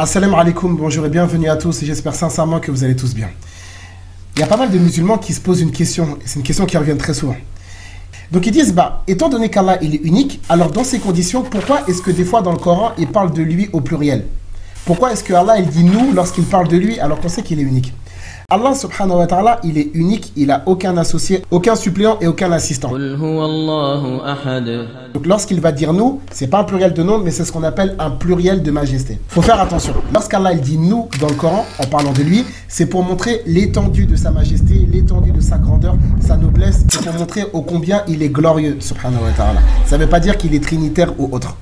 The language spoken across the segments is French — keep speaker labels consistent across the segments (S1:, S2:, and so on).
S1: Assalamu alaikum, bonjour et bienvenue à tous et j'espère sincèrement que vous allez tous bien. Il y a pas mal de musulmans qui se posent une question, et c'est une question qui revient très souvent. Donc ils disent, étant donné qu'Allah il est unique, alors dans ces conditions, pourquoi est-ce que des fois dans le Coran il parle de lui au pluriel? Pourquoi est-ce que Allah il dit nous lorsqu'il parle de lui alors qu'on sait qu'il est unique? Allah subhanahu wa ta'ala, il est unique, il n'a aucun associé, aucun suppléant et aucun assistant. Donc lorsqu'il va dire nous, c'est pas un pluriel de nom, mais c'est ce qu'on appelle un pluriel de majesté. Faut faire attention. Lorsqu'Allah il dit nous dans le Coran, en parlant de lui, c'est pour montrer l'étendue de sa majesté, l'étendue de sa grandeur, sa noblesse, et pour montrer ô combien il est glorieux, subhanahu wa ta'ala. Ça ne veut pas dire qu'il est trinitaire ou autre.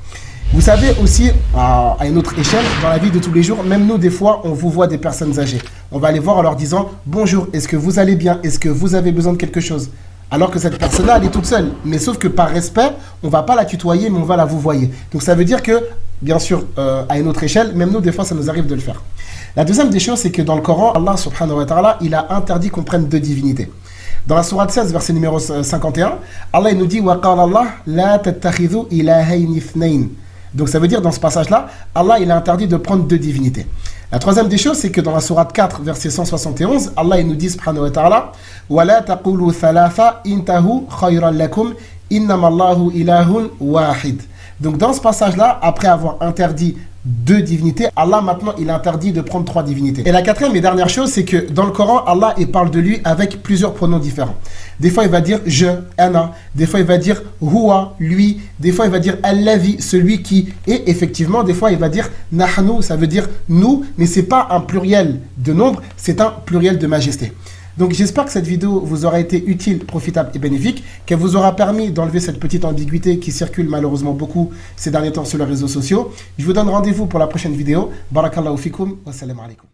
S1: Vous savez aussi, à une autre échelle, dans la vie de tous les jours, même nous, des fois, on vous voit des personnes âgées. On va les voir en leur disant « Bonjour, est-ce que vous allez bien? Est-ce que vous avez besoin de quelque chose ?» Alors que cette personne-là, elle est toute seule. Mais sauf que par respect, on ne va pas la tutoyer, mais on va la vouvoyer. Donc ça veut dire que, bien sûr, à une autre échelle, même nous, des fois, ça nous arrive de le faire. La deuxième des choses, c'est que dans le Coran, Allah subhanahu wa ta'ala, il a interdit qu'on prenne deux divinités. Dans la sourate 16, verset numéro 51, Allah il nous dit « Wa qala Allah la tattakhidhu ilahayn ithnayn » Donc ça veut dire dans ce passage-là, Allah il a interdit de prendre deux divinités. La troisième des choses, c'est que dans la sourate 4, verset 171, Allah il nous dit subhanahu wa ta'ala wa la taqulu thalatha intahu khayran lakum innama Allahu ilahun wahid. Donc dans ce passage-là, après avoir interdit deux divinités, Allah maintenant il interdit de prendre trois divinités. Et la quatrième et dernière chose, c'est que dans le Coran, Allah il parle de lui avec plusieurs pronoms différents. Des fois il va dire je, ana, des fois il va dire huwa, lui, des fois il va dire allavi, celui qui, et effectivement des fois il va dire nahnu, ça veut dire nous, mais c'est pas un pluriel de nombre, c'est un pluriel de majesté. Donc j'espère que cette vidéo vous aura été utile, profitable et bénéfique, qu'elle vous aura permis d'enlever cette petite ambiguïté qui circule malheureusement beaucoup ces derniers temps sur les réseaux sociaux. Je vous donne rendez-vous pour la prochaine vidéo. Barakallahu fikum wa salam alaikum.